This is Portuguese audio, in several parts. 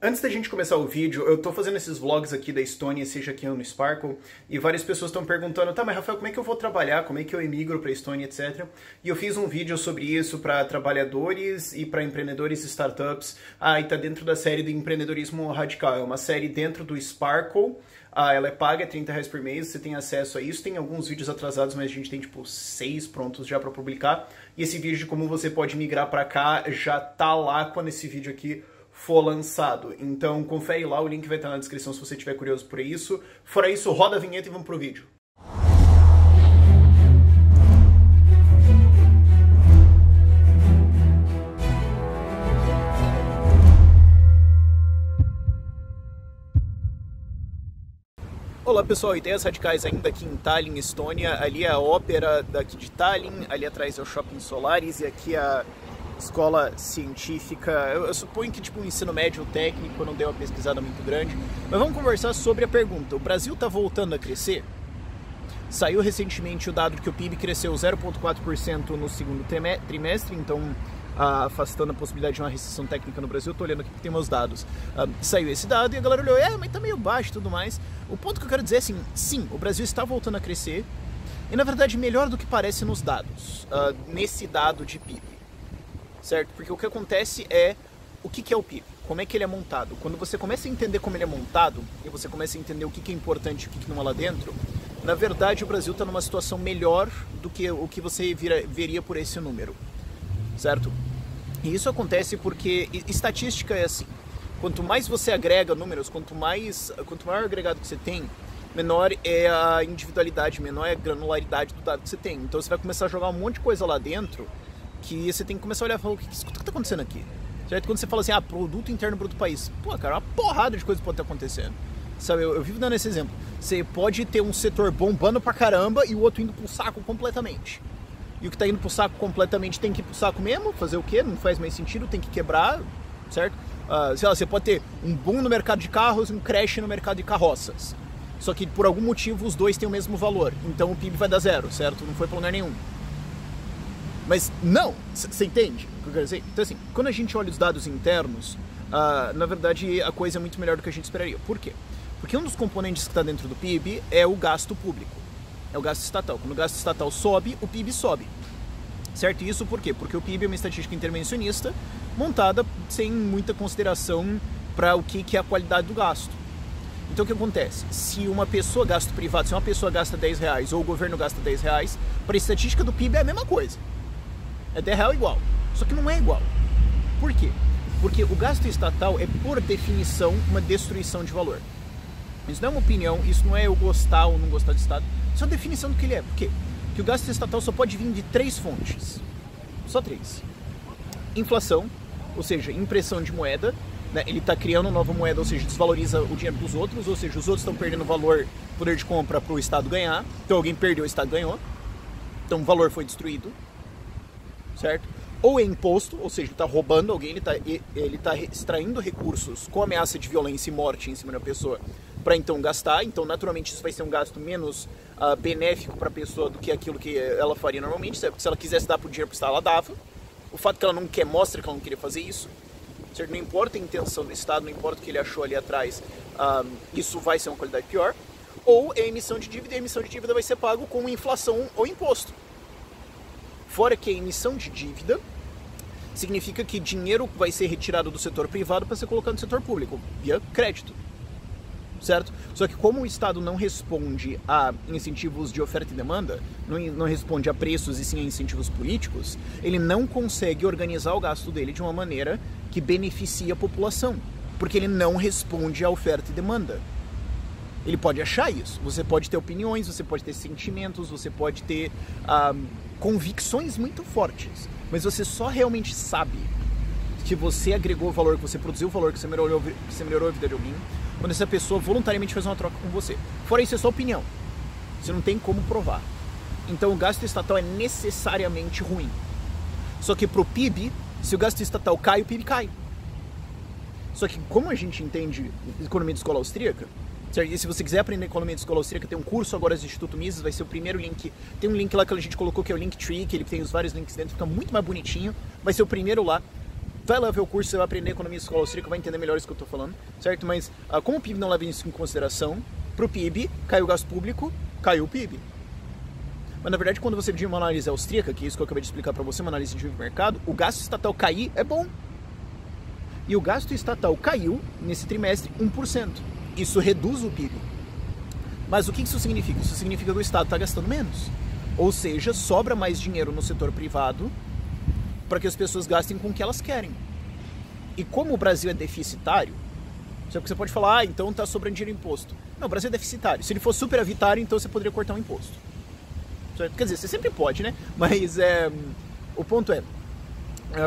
Antes da gente começar o vídeo, eu tô fazendo esses vlogs aqui da Estônia, seja aqui no Sparkle, e várias pessoas estão perguntando, tá, mas Rafael, como é que eu vou trabalhar, como é que eu emigro pra Estônia, etc. E eu fiz um vídeo sobre isso para trabalhadores e para empreendedores e startups, e tá dentro da série do empreendedorismo radical, é uma série dentro do Sparkle. Ela é paga, é R$30 por mês, você tem acesso a isso, tem alguns vídeos atrasados, mas a gente tem tipo 6 prontos já para publicar, e esse vídeo de como você pode migrar para cá já tá lá quando esse vídeo aqui for lançado. Então confere lá, o link vai estar na descrição se você estiver curioso por isso. Fora isso, roda a vinheta e vamos pro vídeo. Olá pessoal, Ideias Radicais ainda aqui em Tallinn, Estônia. Ali é a ópera daqui de Tallinn, ali atrás é o Shopping Solaris e aqui é a escola científica. Eu suponho que tipo um ensino médio técnico, não deu uma pesquisada muito grande. Mas vamos conversar sobre a pergunta, o Brasil está voltando a crescer? Saiu recentemente o dado que o PIB cresceu 0,4% no segundo trimestre, então afastando a possibilidade de uma recessão técnica no Brasil. Eu tô olhando aqui porque tem meus dados. Saiu esse dado e a galera olhou, mas tá meio baixo e tudo mais. O ponto que eu quero dizer é assim, sim, o Brasil está voltando a crescer, e na verdade melhor do que parece nos dados, nesse dado de PIB, certo? Porque o que acontece é, o que é o PIB? Como é que ele é montado? Quando você começa a entender como ele é montado, e você começa a entender o que é importante e o que não é lá dentro, na verdade o Brasil está numa situação melhor do que o que você veria por esse número, certo? E isso acontece porque estatística é assim, quanto mais você agrega números, quanto maior agregado que você tem, menor é a individualidade, menor é a granularidade do dado que você tem. Então você vai começar a jogar um monte de coisa lá dentro que você tem que começar a olhar e falar, o que está acontecendo aqui? Certo? Quando você fala assim, produto interno bruto do país, pô, cara, uma porrada de coisa pode estar acontecendo. Sabe, eu vivo dando esse exemplo. Você pode ter um setor bombando pra caramba e o outro indo pro saco completamente. E o que tá indo pro saco completamente tem que ir pro saco mesmo, fazer o quê? Não faz mais sentido, tem que quebrar, certo? Sei lá, você pode ter um boom no mercado de carros e um crash no mercado de carroças. Só que por algum motivo os dois têm o mesmo valor. Então o PIB vai dar zero, certo? Não foi pra lugar nenhum. Mas não, você entende o que eu quero dizer? Então assim, quando a gente olha os dados internos, na verdade a coisa é muito melhor do que a gente esperaria. Por quê? Porque um dos componentes que está dentro do PIB é o gasto público, é o gasto estatal. Quando o gasto estatal sobe, o PIB sobe. Certo? E isso por quê? Porque o PIB é uma estatística intervencionista montada sem muita consideração para o que é a qualidade do gasto. Então o que acontece? Se uma pessoa, gasto privado, se uma pessoa gasta R$10 ou o governo gasta R$10, para a estatística do PIB é a mesma coisa. É R$10 igual. Só que não é igual. Por quê? Porque o gasto estatal é, por definição, uma destruição de valor. Isso não é uma opinião, isso não é eu gostar ou não gostar do Estado. Isso é uma definição do que ele é. Por quê? Porque o gasto estatal só pode vir de 3 fontes. Só 3. Inflação, ou seja, impressão de moeda. Né? Ele está criando nova moeda, ou seja, desvaloriza o dinheiro dos outros. Ou seja, os outros estão perdendo valor, poder de compra para o Estado ganhar. Então alguém perdeu, o Estado ganhou. Então o valor foi destruído. Certo? Ou é imposto, ou seja, ele está roubando alguém, ele tá extraindo recursos com ameaça de violência e morte em cima da pessoa para então gastar. Então naturalmente isso vai ser um gasto menos benéfico para a pessoa do que aquilo que ela faria normalmente, certo? Porque se ela quisesse dar pro dinheiro para o Estado, ela dava. O fato que ela não quer mostra que ela não queria fazer isso, certo? Não importa a intenção do Estado, não importa o que ele achou ali atrás, isso vai ser uma qualidade pior. Ou é emissão de dívida, e a emissão de dívida vai ser pago com inflação ou imposto. Fora que a emissão de dívida significa que dinheiro vai ser retirado do setor privado para ser colocado no setor público, via crédito, certo? Só que como o Estado não responde a incentivos de oferta e demanda, não responde a preços e sim a incentivos políticos, ele não consegue organizar o gasto dele de uma maneira que beneficie a população, porque ele não responde à oferta e demanda. Ele pode achar isso, você pode ter opiniões, você pode ter sentimentos, você pode ter convicções muito fortes, mas você só realmente sabe que você agregou valor, que você produziu valor, que você melhorou a vida de alguém, quando essa pessoa voluntariamente faz uma troca com você. Fora isso, é só opinião. Você não tem como provar. Então o gasto estatal é necessariamente ruim. Só que pro PIB, se o gasto estatal cai, o PIB cai. Só que como a gente entende economia de escola austríaca, certo? E se você quiser aprender economia de escola austríaca, tem um curso agora do Instituto Mises, vai ser o primeiro link. Tem um link lá que a gente colocou que é o Linktree, que ele tem os vários links dentro, fica muito mais bonitinho. Vai ser o primeiro lá. vai lá ver o curso, você vai aprender economia escola austríaca, vai entender melhor isso que eu tô falando, certo? Mas como o PIB não leva isso em consideração, pro PIB, caiu o gasto público, caiu o PIB. Mas na verdade, quando você pedir uma análise austríaca, que é isso que eu acabei de explicar para você, uma análise de mercado, o gasto estatal cair é bom. E o gasto estatal caiu, nesse trimestre, 1%. Isso reduz o PIB. Mas o que isso significa? Isso significa que o Estado está gastando menos. Ou seja, sobra mais dinheiro no setor privado para que as pessoas gastem com o que elas querem. E como o Brasil é deficitário, você pode falar, então está sobrando dinheiro em imposto. Não, o Brasil é deficitário. Se ele for superavitário, então você poderia cortar um imposto. Quer dizer, você sempre pode, né? Mas o ponto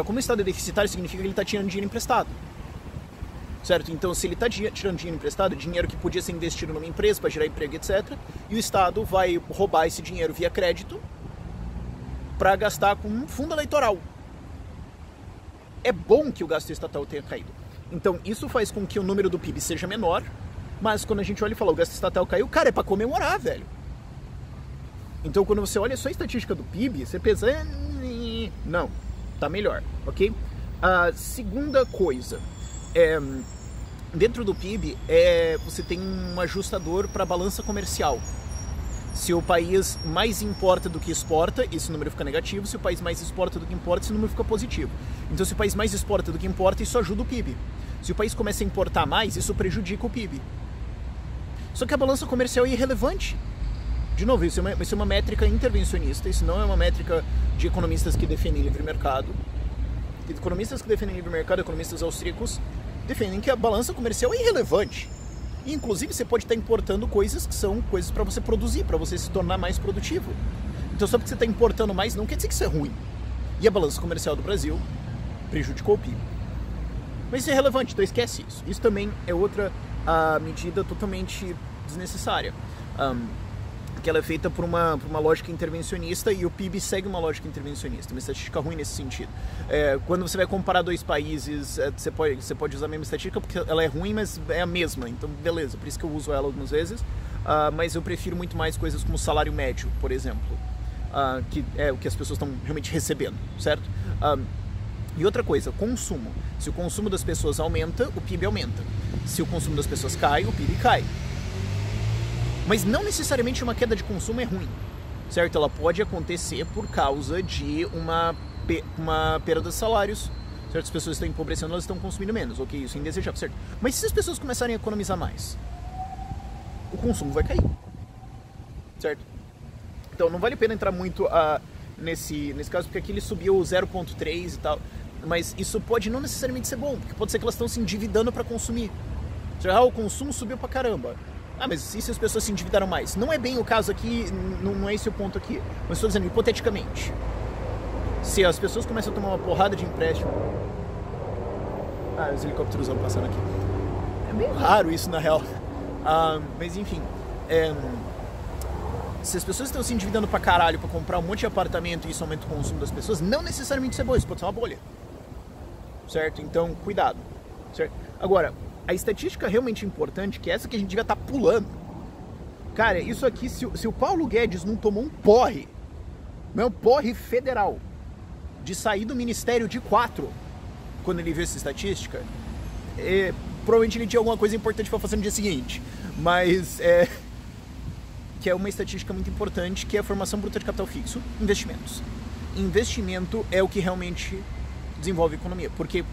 como o Estado é deficitário, significa que ele está tirando dinheiro emprestado. Certo? Então, se ele está tirando dinheiro emprestado, dinheiro que podia ser investido numa empresa para gerar emprego, etc., e o Estado vai roubar esse dinheiro via crédito para gastar com um fundo eleitoral. É bom que o gasto estatal tenha caído. Então, isso faz com que o número do PIB seja menor, mas quando a gente olha e fala, o gasto estatal caiu, cara, é para comemorar, velho. Então, quando você olha só a estatística do PIB, você pensa, não, tá melhor, ok? A segunda coisa, dentro do PIB, você tem um ajustador para a balança comercial. Se o país mais importa do que exporta, esse número fica negativo. Se o país mais exporta do que importa, esse número fica positivo. Então, se o país mais exporta do que importa, isso ajuda o PIB. Se o país começa a importar mais, isso prejudica o PIB. Só que a balança comercial é irrelevante. De novo, isso é uma métrica intervencionista, isso não é uma métrica de economistas que defendem livre mercado. Economistas que defendem livre mercado, economistas austríacos, defendem que a balança comercial é irrelevante. E, inclusive, você pode estar importando coisas que são coisas para você produzir, para você se tornar mais produtivo. Então, só porque você está importando mais, não quer dizer que isso é ruim. E a balança comercial do Brasil prejudicou o PIB. Mas isso é relevante, então esquece isso. Isso também é outra medida totalmente desnecessária. Que ela é feita por uma lógica intervencionista e o PIB segue uma lógica intervencionista, uma estatística ruim nesse sentido. Quando você vai comparar dois países, você pode usar a mesma estatística porque ela é ruim, mas é a mesma, então beleza, por isso que eu uso ela algumas vezes, mas eu prefiro muito mais coisas como salário médio, por exemplo, que é o que as pessoas estão realmente recebendo, certo? E outra coisa, consumo. Se o consumo das pessoas aumenta, o PIB aumenta. Se o consumo das pessoas cai, o PIB cai. Mas não necessariamente uma queda de consumo é ruim, certo? Ela pode acontecer por causa de uma perda de salários, certo? As pessoas estão empobrecendo, elas estão consumindo menos, ok? Isso é indesejável, certo? Mas se as pessoas começarem a economizar mais, o consumo vai cair, certo? Então não vale a pena entrar muito nesse caso, porque aqui ele subiu 0,3 e tal, mas isso pode não necessariamente ser bom, porque pode ser que elas estão se endividando para consumir. O consumo subiu pra caramba. Mas e se as pessoas se endividaram mais? Não é bem o caso aqui, não é esse o ponto aqui. Mas estou dizendo, hipoteticamente, se as pessoas começam a tomar uma porrada de empréstimo... os helicópteros vão passando aqui. É meio raro isso, na real. Mas enfim, se as pessoas estão se endividando pra caralho pra comprar um monte de apartamento e isso aumenta o consumo das pessoas, não necessariamente isso é bom, isso pode ser uma bolha. Certo? Então, cuidado. Certo? Agora, a estatística realmente importante, que é essa que a gente devia estar pulando. Cara, isso aqui, se o Paulo Guedes não tomou um porre federal, de sair do Ministério de 4, quando ele viu essa estatística, provavelmente ele tinha alguma coisa importante para fazer no dia seguinte. Mas, que é uma estatística muito importante, que é a formação bruta de capital fixo, investimentos. Investimento é o que realmente desenvolve a economia, porque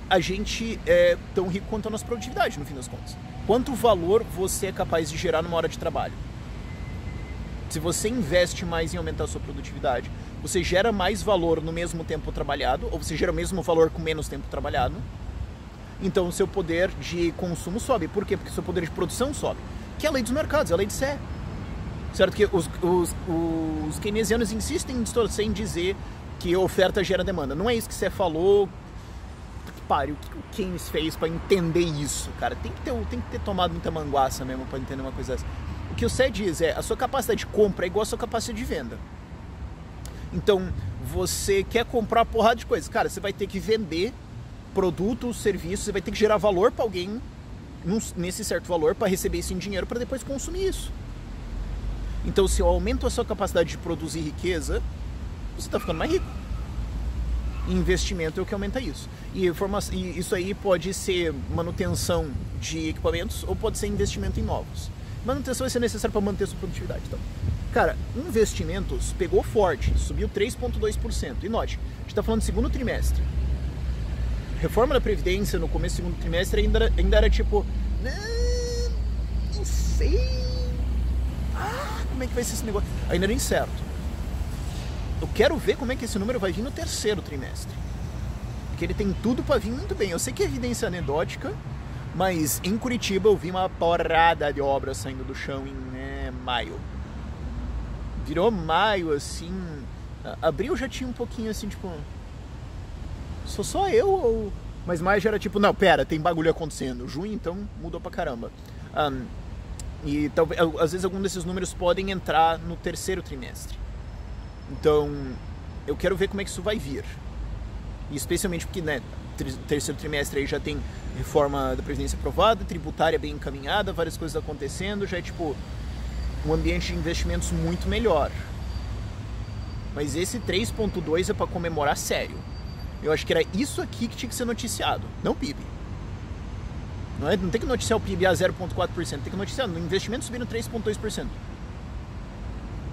a gente é tão rico quanto a nossa produtividade, no fim das contas. Quanto valor você é capaz de gerar numa hora de trabalho? Se você investe mais em aumentar a sua produtividade, você gera mais valor no mesmo tempo trabalhado, ou você gera o mesmo valor com menos tempo trabalhado, então o seu poder de consumo sobe. Por quê? Porque o seu poder de produção sobe. Que é a lei dos mercados, é a lei de Sé. Certo? Que os keynesianos insistem em distorcer, em dizer que a oferta gera demanda. Não é isso que Sé falou. O que o Keynes fez para entender isso, cara? Tem que ter tomado muita manguaça mesmo para entender uma coisa dessa. O que o Sé diz a sua capacidade de compra é igual a sua capacidade de venda. Então, você quer comprar uma porrada de coisas. Cara, você vai ter que vender produtos, serviços, você vai ter que gerar valor para alguém nesse certo valor para receber isso em dinheiro para depois consumir isso. Então, se eu aumento a sua capacidade de produzir riqueza, você está ficando mais rico. E investimento é o que aumenta isso. E isso aí pode ser manutenção de equipamentos ou pode ser investimento em novos. Manutenção vai ser necessária para manter a sua produtividade. Então, cara, investimentos pegou forte, subiu 3,2%. E note, a gente está falando do segundo trimestre. Reforma da Previdência no começo do segundo trimestre ainda era tipo... Não sei... como é que vai ser esse negócio? Ainda era incerto. Eu quero ver como é que esse número vai vir no terceiro trimestre. Porque ele tem tudo para vir muito bem. Eu sei que é evidência anedótica, mas em Curitiba eu vi uma porrada de obras saindo do chão em maio. Virou maio, assim... Abril já tinha um pouquinho assim, tipo... Sou só eu ou... Mas maio já era tipo, não, pera, tem bagulho acontecendo. Junho, então, mudou pra caramba. E talvez, às vezes algum desses números podem entrar no terceiro trimestre. Então, eu quero ver como é que isso vai vir. E especialmente porque, né, terceiro trimestre aí já tem reforma da Previdência aprovada, tributária bem encaminhada, várias coisas acontecendo, já é tipo um ambiente de investimentos muito melhor. Mas esse 3,2 é para comemorar sério. Eu acho que era isso aqui que tinha que ser noticiado, não o PIB. Não tem que noticiar o PIB a 0,4%, tem que noticiar no investimento subindo 3,2%.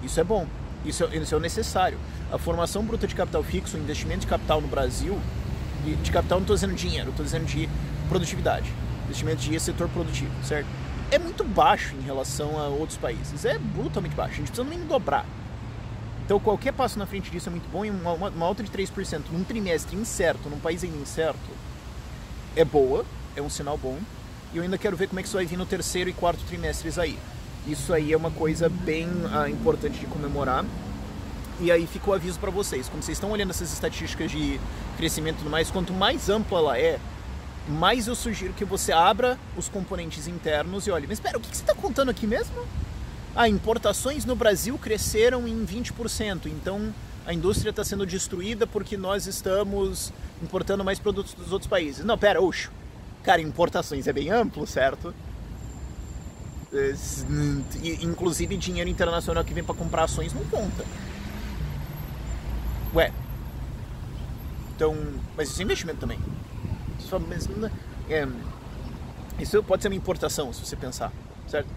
Isso é bom. Isso é o necessário. A formação bruta de capital fixo, o investimento de capital no Brasil, de capital não estou dizendo dinheiro, estou dizendo de produtividade, investimento de setor produtivo, certo? É muito baixo em relação a outros países, é brutalmente baixo, a gente precisa no mínimo dobrar. Então qualquer passo na frente disso é muito bom, e uma alta de 3% num trimestre incerto, num país ainda incerto, é boa, é um sinal bom, e eu ainda quero ver como é que isso vai vir no terceiro e quarto trimestres aí. Isso aí é uma coisa bem importante de comemorar. E aí fica o aviso para vocês. Quando vocês estão olhando essas estatísticas de crescimento e tudo mais, quanto mais ampla ela é, mais eu sugiro que você abra os componentes internos e olhe, mas espera, o que você está contando aqui mesmo? Importações no Brasil cresceram em 20%, então a indústria está sendo destruída porque nós estamos importando mais produtos dos outros países. Não, pera, oxo. Cara, importações é bem amplo, certo? Inclusive dinheiro internacional que vem para comprar ações não conta. Ué. Então, mas isso é investimento também. Isso pode ser uma importação, se você pensar, certo?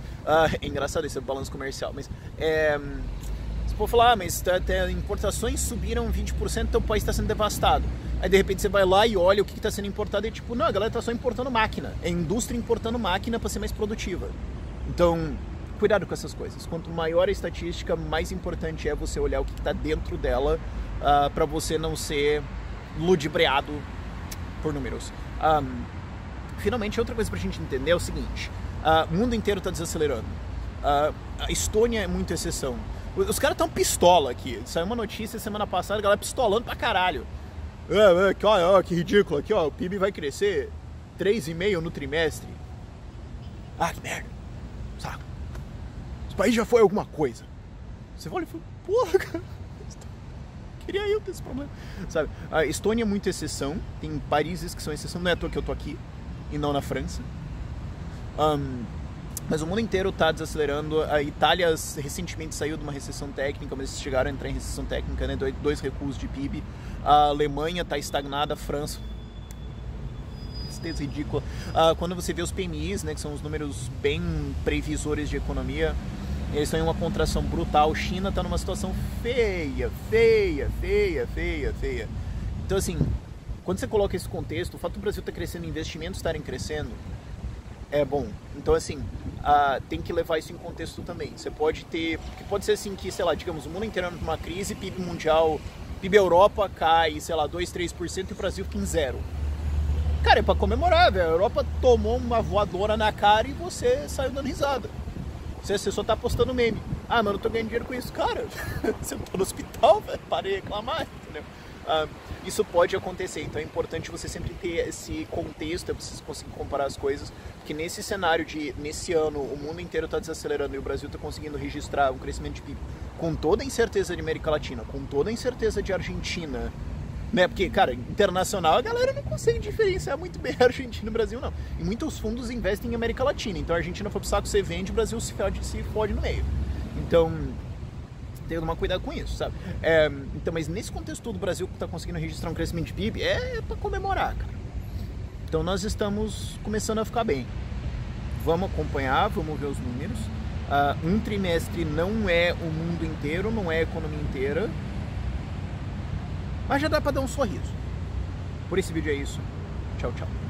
É engraçado esse balanço comercial, mas você pode falar, mas importações subiram 20%, então o país está sendo devastado. Aí de repente você vai lá e olha o que está sendo importado e é tipo, não, a galera está só importando máquina. É a indústria importando máquina para ser mais produtiva. Então, cuidado com essas coisas. Quanto maior a estatística, mais importante é você olhar o que está dentro dela para você não ser ludibriado por números. Finalmente, outra coisa para a gente entender é o seguinte. O mundo inteiro está desacelerando. A Estônia é muita exceção. Os caras estão pistola aqui. Saiu uma notícia semana passada, a galera pistolando pra caralho. Que ridículo. Aqui, ó, o PIB vai crescer 3,5% no trimestre. Que merda. Saco. Esse país já foi alguma coisa. Você olha e fala, porra, cara. Queria eu ter esse problema. Sabe? A Estônia é muita exceção. Tem países que são exceção. Não é à toa que eu tô aqui e não na França. Mas o mundo inteiro está desacelerando. A Itália recentemente saiu de uma recessão técnica, mas eles chegaram a entrar em recessão técnica, né? 2 recuos de PIB. A Alemanha está estagnada, a França... Tristeza ridícula. Quando você vê os PMIs, né, que são os números bem previsores de economia, eles estão em uma contração brutal. China está numa situação feia. Então, assim, quando você coloca esse contexto, o fato do Brasil estar crescendo, investimentos estarem crescendo, é bom. Então, assim, tem que levar isso em contexto também. Você pode ter... Porque pode ser assim que, sei lá, digamos, o mundo inteiro entra numa crise, PIB mundial, PIB Europa cai, sei lá, 2-3% e o Brasil fica em 0%. Cara, é pra comemorar, velho. A Europa tomou uma voadora na cara e você saiu dando risada. Você só tá postando meme. Mas eu não tô ganhando dinheiro com isso. Cara, você tá no hospital, velho. Parei de reclamar, entendeu? Isso pode acontecer, então é importante você sempre ter esse contexto, você conseguir comparar as coisas, porque nesse cenário nesse ano, o mundo inteiro está desacelerando e o Brasil está conseguindo registrar um crescimento de PIB com toda a incerteza de América Latina, com toda a incerteza de Argentina, né? Porque, cara, internacional a galera não consegue diferenciar muito bem a Argentina e o Brasil, não. E muitos fundos investem em América Latina, então a Argentina foi pro saco, você vende, o Brasil se fode no meio. Então, ter que tomar cuidado com isso, sabe? Então, mas nesse contexto todo, o Brasil está conseguindo registrar um crescimento de PIB, é para comemorar, cara. Então nós estamos começando a ficar bem. Vamos acompanhar, vamos ver os números. Um trimestre não é o mundo inteiro, não é a economia inteira, mas já dá para dar um sorriso. Por esse vídeo é isso. Tchau, tchau.